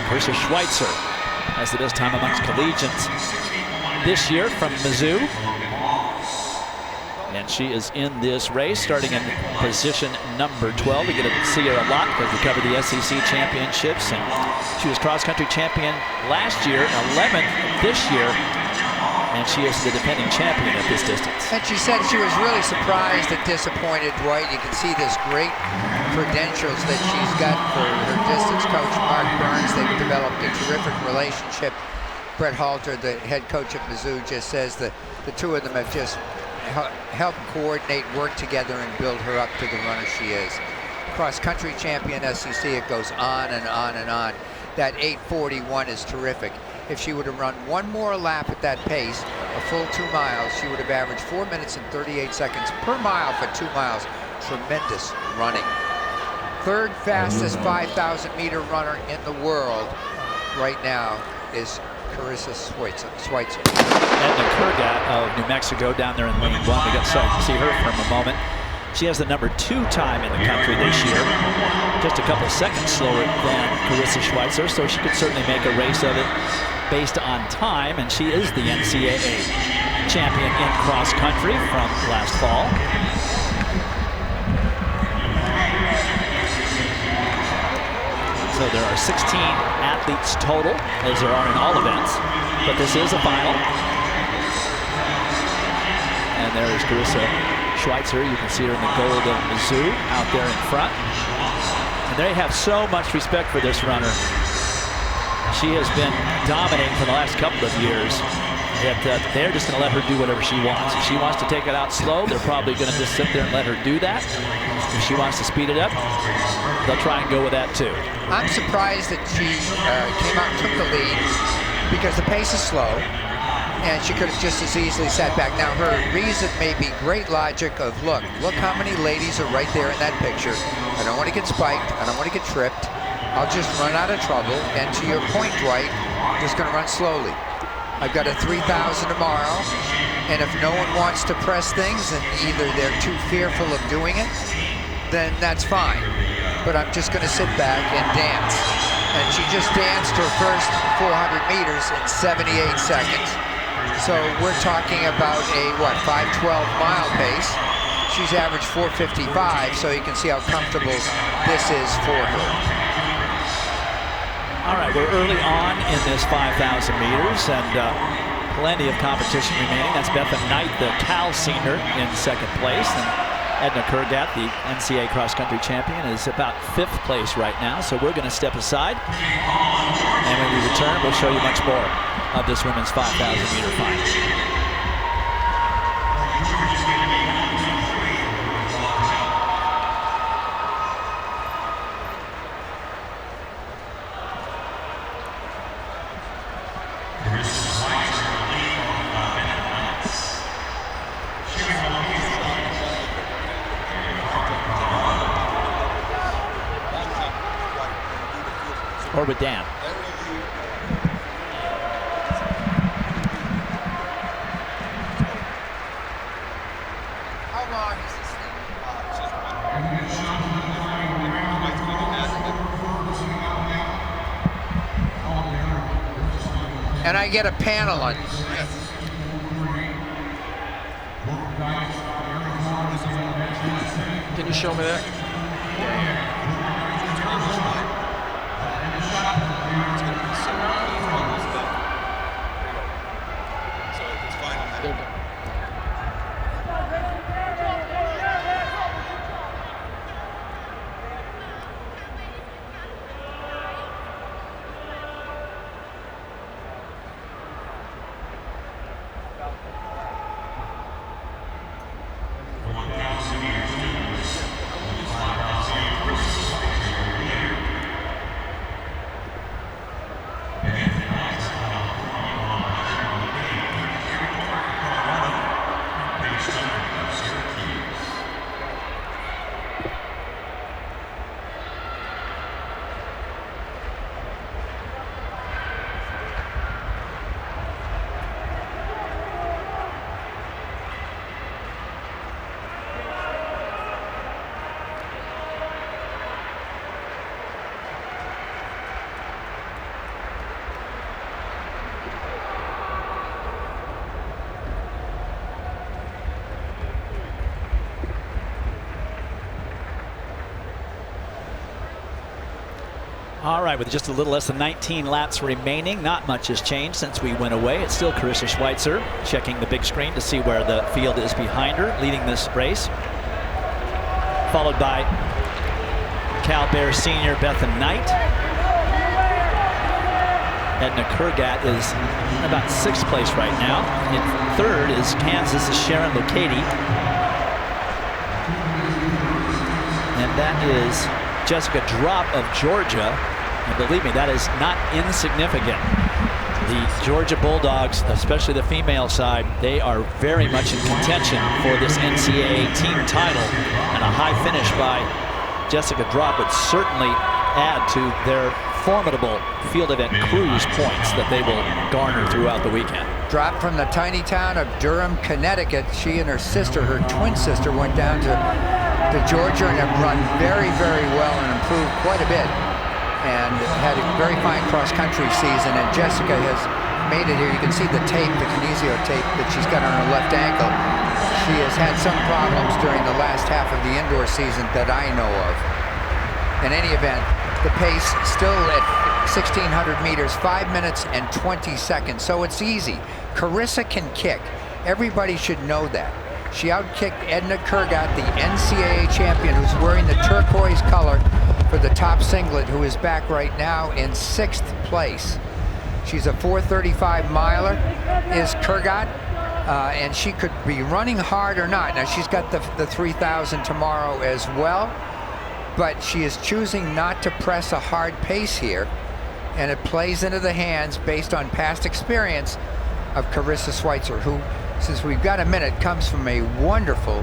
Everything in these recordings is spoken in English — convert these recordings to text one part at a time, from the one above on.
Carissa Schweitzer has the best time amongst collegians this year from Mizzou. And she is in this race, starting in position number 12. We get to see her a lot because we cover the SEC championships. And she was cross-country champion last year, 11th this year. And she is the defending champion at this distance. And she said she was really surprised and disappointed, Dwight. You can see this great credentials that she's got for her distance coach, Mark Burns. They've developed a terrific relationship. Brett Halter, the head coach at Mizzou, just says that the two of them have just helped coordinate, work together, and build her up to the runner she is. Cross-country champion SEC, it goes on and on and on. That 8:41 is terrific. If she would have run one more lap at that pace, a full 2 miles, she would have averaged 4 minutes and 38 seconds per mile for 2 miles. Tremendous running. Third fastest 5,000-meter runner in the world right now is Carissa Schweitzer. Edna Kurgat of New Mexico down there in lane 1. We got to see her for a moment. She has the number 2 time in the country this year. Just a couple seconds slower than Carissa Schweitzer, so she could certainly make a race of it based on time, and she is the NCAA champion in cross country from last fall. So there are 16 athletes total, as there are in all events, but this is a final. And there is Carissa Schweitzer. You can see her in the gold of Mizzou out there in front. And they have so much respect for this runner. She has been dominating for the last couple of years. They're just going to let her do whatever she wants. If she wants to take it out slow, they're probably going to just sit there and let her do that. If she wants to speed it up, they'll try and go with that too. I'm surprised that she came out and took the lead because the pace is slow, and she could have just as easily sat back. Now, her reason may be great logic of, look how many ladies are right there in that picture. I don't want to get spiked. I don't want to get tripped. I'll just run out of trouble. And to your point, Dwight, I'm just going to run slowly. I've got a 3,000 tomorrow, and if no one wants to press things and either they're too fearful of doing it, then that's fine. But I'm just going to sit back and dance. And she just danced her first 400 meters in 78 seconds. So we're talking about a, 5:12 mile pace. She's averaged 4:55, so you can see how comfortable this is for her. All right, we're early on in this 5,000 meters, and plenty of competition remaining. That's Bethan Knight, the Cal senior, in second place. And Edna Kurgat, the NCAA cross-country champion, is about 5th place right now. So we're going to step aside. And when we return, we'll show you much more of this women's 5,000-meter final. Or with Dan. How long is this thing? And I get a panel on. Can you show me that? right, with just a little less than 19 laps remaining, not much has changed since we went away. It's still Karissa Schweizer checking the big screen to see where the field is behind her, leading this race. Followed by Cal Bear Senior Bethan Knight. Edna Kurgat is in about 6th place right now. In 3rd is Kansas' Sharon Lucchesi. And that is Jessica Drop of Georgia. And believe me, that is not insignificant. The Georgia Bulldogs, especially the female side, they are very much in contention for this NCAA team title. And a high finish by Jessica Drop would certainly add to their formidable field event cruise points that they will garner throughout the weekend. Drop from the tiny town of Durham, Connecticut. She and her sister, her twin sister, went down to Georgia and have run very, very well and improved quite a bit. And had a very fine cross-country season. And Jessica has made it here. You can see the tape, the kinesio tape that she's got on her left ankle. She has had some problems during the last half of the indoor season that I know of. In any event, the pace still at 1,600 meters, 5 minutes and 20 seconds. So it's easy. Karissa can kick. Everybody should know that. She outkicked Edna Kurgat, the NCAA champion, who's wearing the turquoise color for the top singlet, who is back right now in 6th place. She's a 4:35 miler, is Kurgat, and she could be running hard or not. Now she's got the 3,000 tomorrow as well, but she is choosing not to press a hard pace here, and it plays into the hands based on past experience of Carissa Schweitzer, who, since we've got a minute, comes from a wonderful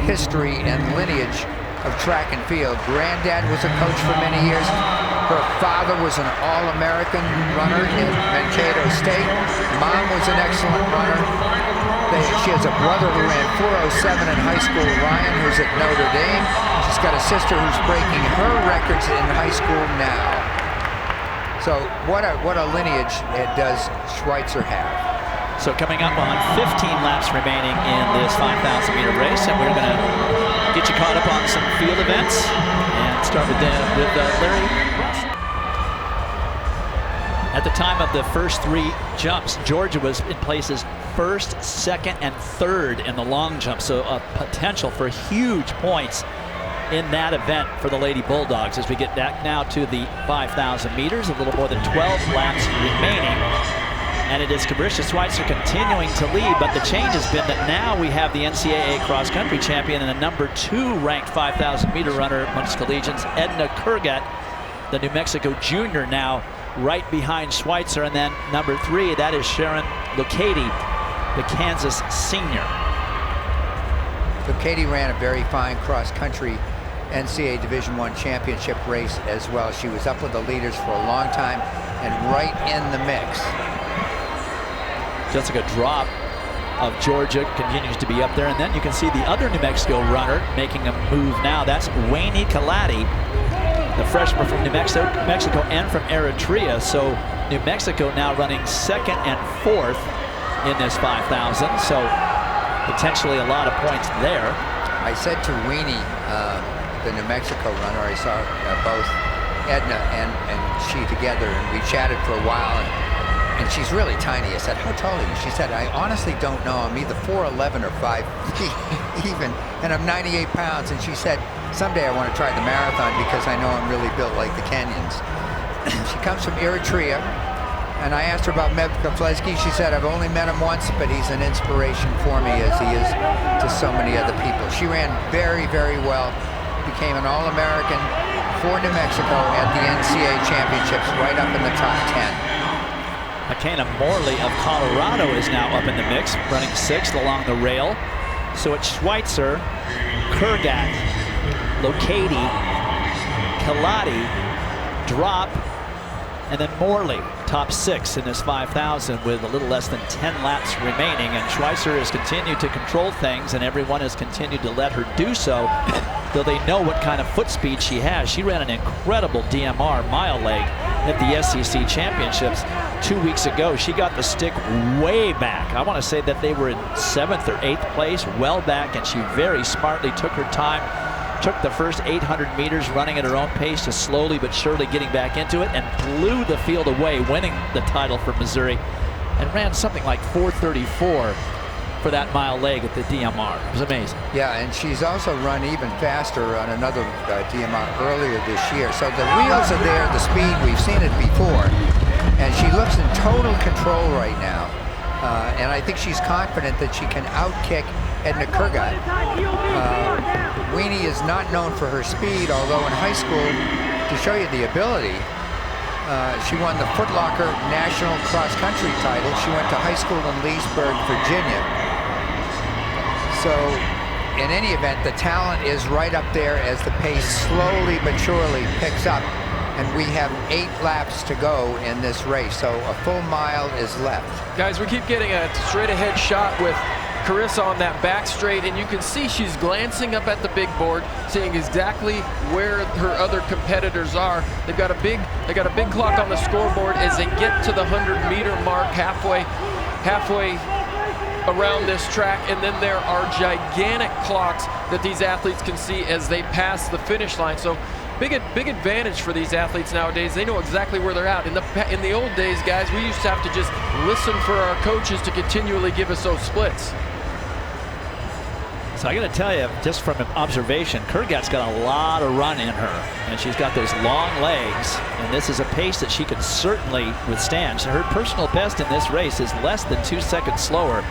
history and lineage of track and field. Granddad was a coach for many years. Her father was an All-American runner in Mankato State. Mom was an excellent runner. She has a brother who ran 4:07 in high school, Ryan, who's at Notre Dame. She's got a sister who's breaking her records in high school now. So what a lineage does Schweitzer have. So coming up on 15 laps remaining in this 5,000 meter race, and we're going to get you caught up on some field events and start with Larry. At the time of the first 3 jumps, Georgia was in places 1st, 2nd, and 3rd in the long jump. So a potential for huge points in that event for the Lady Bulldogs as we get back now to the 5,000 meters, a little more than 12 laps remaining. And it is Carissa Schweitzer continuing to lead, but the change has been that now we have the NCAA cross-country champion and the #2 ranked 5,000 meter runner amongst collegians, Edna Kurgat, the New Mexico junior, now right behind Schweitzer. And then #3, that is Sharon Lucchesi, the Kansas senior. Lucchesi ran a very fine cross-country NCAA Division I championship race as well. She was up with the leaders for a long time and right in the mix. Jessica Drop of Georgia continues to be up there. And then you can see the other New Mexico runner making a move now. That's Wayne Kaladi, the freshman from New Mexico and from Eritrea. So New Mexico now running 2nd and 4th in this 5,000. So potentially a lot of points there. I said to Weenie, the New Mexico runner, I saw both Edna and she together, and we chatted for a while. And she's really tiny. I said, how tall are you? She said, I honestly don't know. I'm either 4'11" or 5 even, and I'm 98 pounds. And she said, someday I want to try the marathon because I know I'm really built like the Kenyans. She comes from Eritrea, and I asked her about Mev Keflezighi. She said, I've only met him once, but he's an inspiration for me as he is to so many other people. She ran very, very well, became an All-American for New Mexico at the NCAA championships, right up in the top 10. Akana Morley of Colorado is now up in the mix, running 6th along the rail. So it's Schweitzer, Kurgat, Lucchesi, Kaladi, Drop, and then Morley, top 6 in this 5,000 with a little less than 10 laps remaining. And Schweitzer has continued to control things, and everyone has continued to let her do so, though they know what kind of foot speed she has. She ran an incredible DMR mile leg at the SEC championships 2 weeks ago. She got the stick way back. I want to say that they were in 7th or 8th place, well back, and she very smartly took her time took the first 800 meters running at her own pace, just slowly but surely getting back into it, and blew the field away, winning the title for Missouri, and ran something like 4:34 for that mile leg at the DMR. It was amazing. Yeah, and she's also run even faster on another DMR earlier this year. So the wheels are there, the speed, we've seen it before. And she looks in total control right now. And I think she's confident that she can outkick Edna Kurgat. Weenie is not known for her speed, although in high school, to show you the ability, she won the Foot Locker National Cross Country title. She went to high school in Leesburg, Virginia. So in any event, the talent is right up there as the pace slowly but surely picks up. And we have 8 laps to go in this race, so a full mile is left. Guys, we keep getting a straight ahead shot with Karissa on that back straight, and you can see she's glancing up at the big board, seeing exactly where her other competitors are. They got a big clock on the scoreboard as they get to the 100-meter mark, halfway around this track, and then there are gigantic clocks that these athletes can see as they pass the finish line. So big advantage for these athletes nowadays. They know exactly where they're at. In the old days, guys, we used to have to just listen for our coaches to continually give us those splits. So I got to tell you, just from observation, Kurgat's got a lot of run in her, and she's got those long legs, and this is a pace that she can certainly withstand. So her personal best in this race is less than 2 seconds slower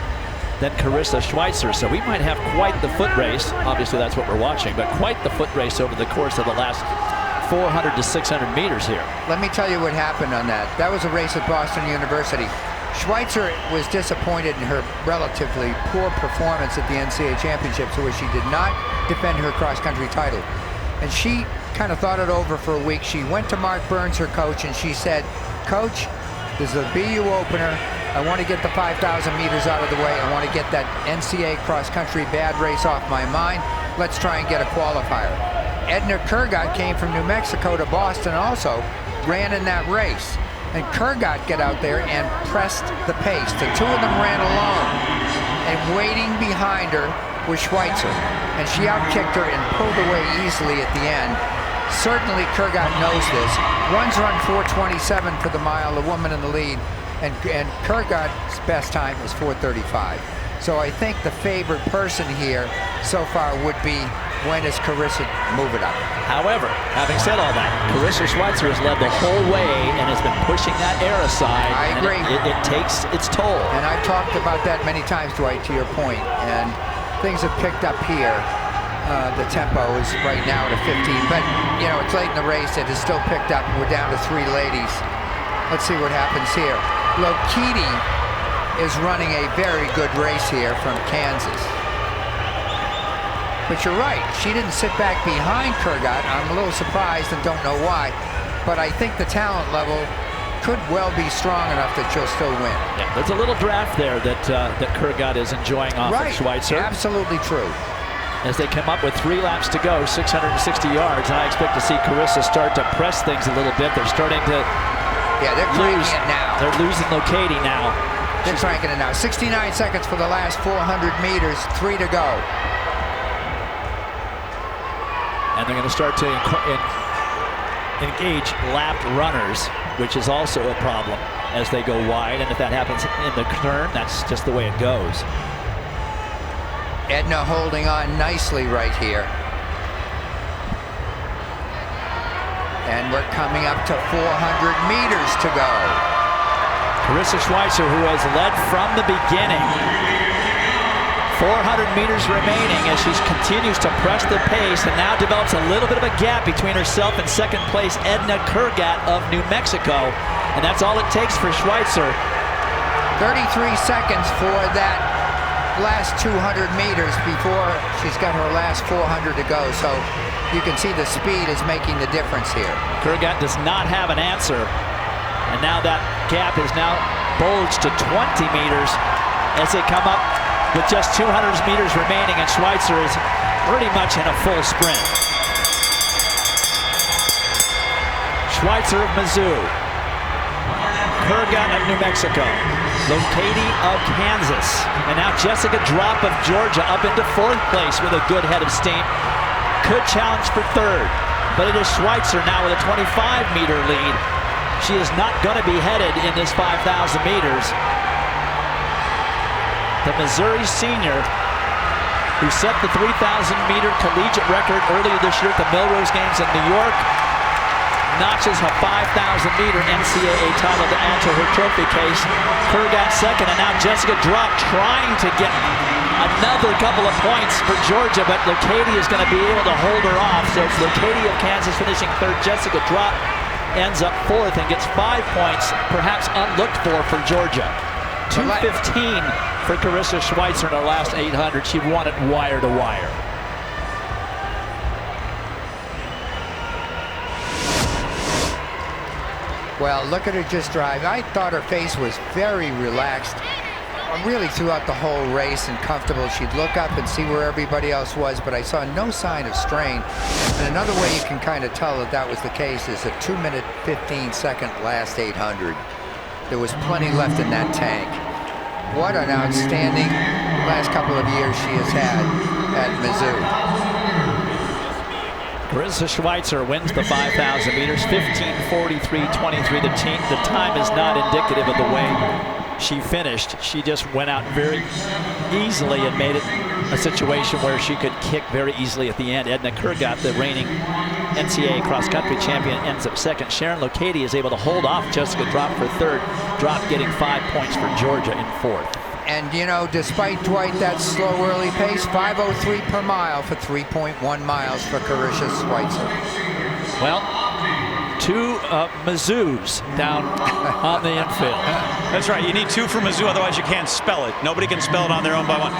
than Carissa Schweitzer. So we might have quite the foot race. Obviously, that's what we're watching, but quite the foot race over the course of the last 400 to 600 meters here. Let me tell you what happened on that. That was a race at Boston University. Schweitzer was disappointed in her relatively poor performance at the NCAA championships, where she did not defend her cross-country title. And she kind of thought it over for a week. She went to Mark Burns, her coach, and she said, "Coach, this is a BU opener. I want to get the 5,000 meters out of the way. I want to get that NCAA cross-country bad race off my mind. Let's try and get a qualifier." Edna Kurgat came from New Mexico to Boston also, ran in that race. And Kurgat got out there and pressed the pace. The two of them ran alone. And waiting behind her was Schweitzer. And she outkicked her and pulled away easily at the end. Certainly Kurgat knows this. One's run 4:27 for the mile, the woman in the lead. And Kurgat's best time was 4:35. So I think the favored person here so far would be, when does Karissa move it up? However, having said all that, Carissa Schweitzer has led the whole way and has been pushing that air aside. I agree. It takes its toll. And I've talked about that many times, Dwight, to your point. And things have picked up here. The tempo is right now at a 15. But, you know, it's late in the race. It has still picked up. We're down to 3 ladies. Let's see what happens here. Lokiti is running a very good race here from Kansas. But you're right, she didn't sit back behind Kurgat. I'm a little surprised and don't know why, but I think the talent level could well be strong enough that she'll still win. Yeah, there's a little draft there that Kurgat is enjoying off of Schweitzer. Absolutely true. As they come up with 3 laps to go, 660 yards, and I expect to see Carissa start to press things a little bit. They're starting to they're cranking it now. They're losing Lokiti now. They're cranking it now. 69 seconds for the last 400 meters, 3 to go. And they're going to start to engage lapped runners, which is also a problem as they go wide. And if that happens in the turn, that's just the way it goes. Edna holding on nicely right here. And we're coming up to 400 meters to go. Carissa Schweitzer, who has led from the beginning. 400 meters remaining as she continues to press the pace and now develops a little bit of a gap between herself and second place Edna Kurgat of New Mexico. And that's all it takes for Schweitzer. 33 seconds for that last 200 meters before she's got her last 400 to go. So you can see the speed is making the difference here. Kurgat does not have an answer. And now that gap is now bulged to 20 meters as they come up with just 200 meters remaining, and Schweitzer is pretty much in a full sprint. Schweitzer of Mizzou, Kurgat of New Mexico, Lokiti of Kansas, and now Jessica Drop of Georgia up into 4th place with a good head of steam. could challenge for third, but it is Schweitzer now with a 25-meter lead. She is not going to be headed in this 5,000 meters. The Missouri senior, who set the 3,000-meter collegiate record earlier this year at the Millrose Games in New York, notches a 5,000-meter NCAA title to add to her trophy case. Kerr got second, and now Jessica Drop trying to get another couple of points for Georgia, but Locati is going to be able to hold her off. So it's Locati of Kansas finishing third. Jessica Drop ends up fourth and gets 5 points, perhaps unlooked for Georgia. 2:15 for Karissa Schweizer in her last 800. She won it wire to wire. Well, look at her just drive. I thought her face was very relaxed, really throughout the whole race, and comfortable. She'd look up and see where everybody else was, but I saw no sign of strain. And another way you can kind of tell that that was the case is a 2-minute 15-second last 800. There was plenty left in that tank. What an outstanding last couple of years she has had at Mizzou. Carissa Schweitzer wins the 5,000 meters, 15:43.23. The time is not indicative of the way she finished. She just went out very easily and made it a situation where she could kick very easily at the end. Edna Kerr, the reigning NCAA cross-country champion, ends up second. Sharon Locati is able to hold off Jessica Drop for third. Drop getting 5 points for Georgia in fourth. And, you know, despite Dwight, that slow early pace, 5:03 per mile for 3.1 miles for Karissa Schweizer. Well, two Mizzous down on the infield. That's right. You need two for Mizzou, otherwise you can't spell it. Nobody can spell it on their own by one.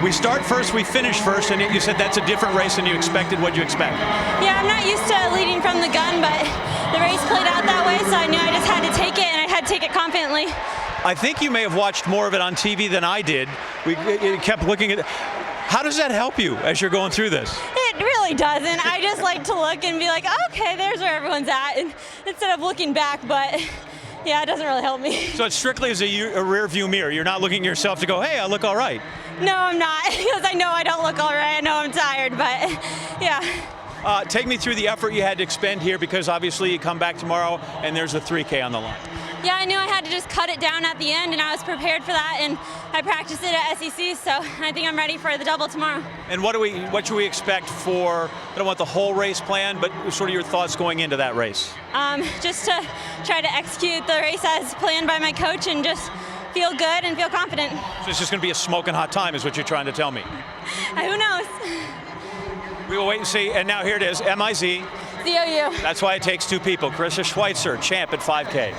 We start first, we finish first, and you said that's a different race than you expected. What'd you expect? Yeah, I'm not used to leading from the gun, but the race played out that way, so I knew I just had to take it, and I had to take it confidently. I think you may have watched more of it on TV than I did. We kept looking at. How does that help you as you're going through this? It really doesn't. I just like to look and be like, okay, there's where everyone's at, and instead of looking back, but yeah, it doesn't really help me. So it's strictly as a rear view mirror. You're not looking at yourself to go, hey, I look all right. No, I'm not, because I know I don't look all right. I know I'm tired, but yeah. Take me through the effort you had to expend here, because obviously you come back tomorrow and there's a 3K on the line. Yeah, I knew I had to just cut it down at the end, and I was prepared for that, and I practiced it at SEC, so I think I'm ready for the double tomorrow. And what should we expect for, I don't want the whole race plan, but sort of your thoughts going into that race? Just to try to execute the race as planned by my coach and just feel good and feel confident. So it's just going to be a smoking hot time is what you're trying to tell me. Who knows? We will wait and see, and now here it is, MIZ. ZOU. That's why it takes two people. Karissa Schweitzer, champ at 5K.